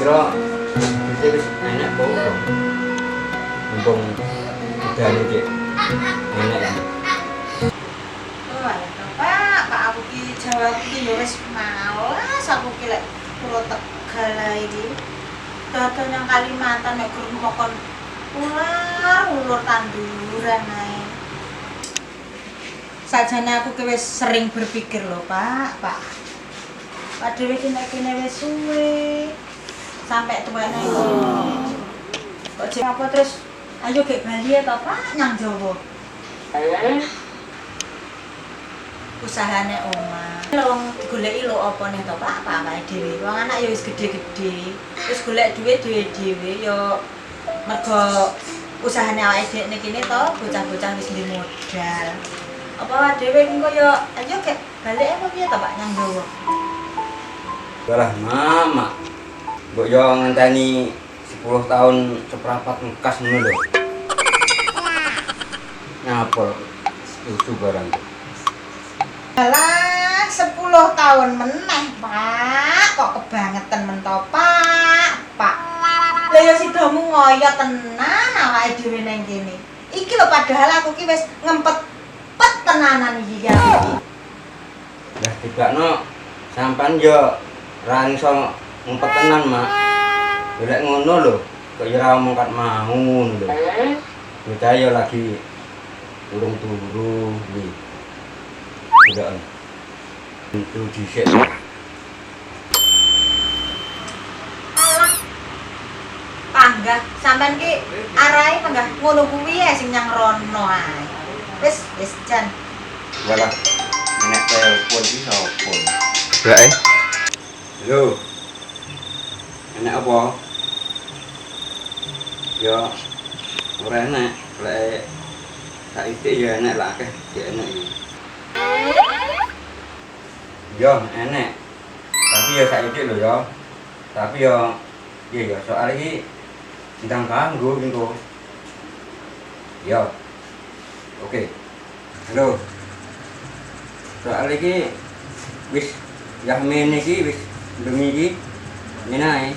kira bisa wis enak kok. Mumpung udah nih enak. Wah, Pak aku ki jawab ki ya wis malas aku ki lek kula Tegal ae iki. Dodol nang Kalimantan nek gurung mokon ulur tanduran ae. Sajane aku ki wis sering berpikir lho, Pak. Pak dhewe ki nek kene wis suwe. Sampai tuane iki. Kok jek apa terus ayo gek Bali ya to, Pak, nyang Jawa. Usahane omah. Wong digoleki lho apa nih to, Pak, awake dhewe. Wong anak ya wis gedhe-gedhe. Wis golek dhuwit dhewe-dhewe ya mergo usahane awake dhewe nek kene to, bocah-bocah wis duwe modal. Apa awake dhewe engko ya ayo gek balik apa piye to, Pak, nyang Jawa. Lah mama. Mbok yo ngenteni 10 tahun seprapat ngekas ngono lho. Nyapol setuju barang. Alah 10 tahun meneh, Pak. Kok kebangetan men to, Pak. Lah ya sidamu ngoyo tenan awake dhewe nang kene. Iki lho padahal aku ki wis ngempet-pet tenanan iki ya. Lah tibakno sampean yo ra iso ngumpet tenan, Mak. Golek ngono lho, kok ya ora omong kat mau ngono lho. Bocah yo lagi urung turu iki. Tidak. Itu dhisik. Alah. Panggah, sampean ki arahe panggah ngono kuwi ae sing nyang rono ae. Wis jan. Walah. Nek telepon iki sapa? Lah halo. Enak apa? Ya ora enak, lek saiki ya enak lah akeh, ya enak iki. Yo enak. Tapi ya saiki lho ya. Tapi ya iya ya soal iki ndang kanggo engko. Yo. Oke. Halo. Soal iki wis Yahmin iki wis demi iki ngene ae.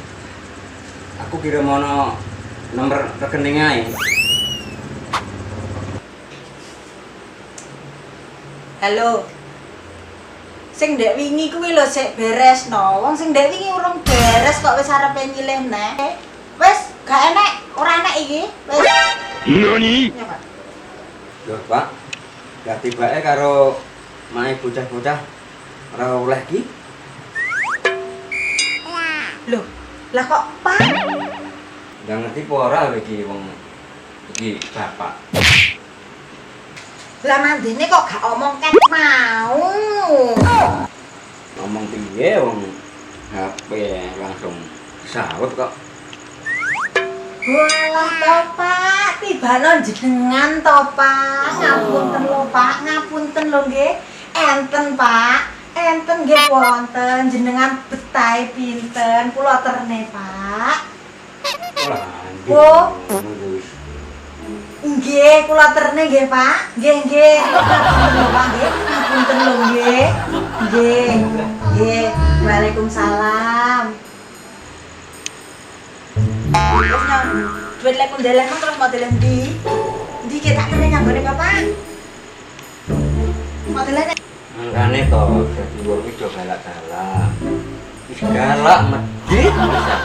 Aku kirim ono nomor rekening ae. Halo. Sing ndek wingi kuwi lho sik beresno. Wong sing ndek wingi urung beres kok wis arepe nyilih neh. Wis gak enek, ora enek iki. Wis. Nani? Ya, Pak. Lho, Pak. Lah tibake karo mae bocah-bocah ora oleh ki. Loh, lah kok Pak? Nggak ngerti apa ora iki wong iki bapak. Lah mandene kok gak omong ket mau. Ngomong piye wong HP langsung saut kok. Walah to Pak, tibano jenengan to Pak. Ngapunten lho Pak, ngapunten lho nggih. Enten Pak, enten nggih wonten jenengan betahe pinten kula terne Pak. Oh. Nggih, kula terne nggih Pak. Nggih. Lho Pak nggih, ngapunten lho nggih. Nggih. Waalaikumsalam. Terus nyong, duit lek kundelen terus modelen ndi? Ndi ki tak kene nyanggone Bapak. Modelane Mangkane to dadi wong iki aja galak-galak. Wis galak medhit bisa.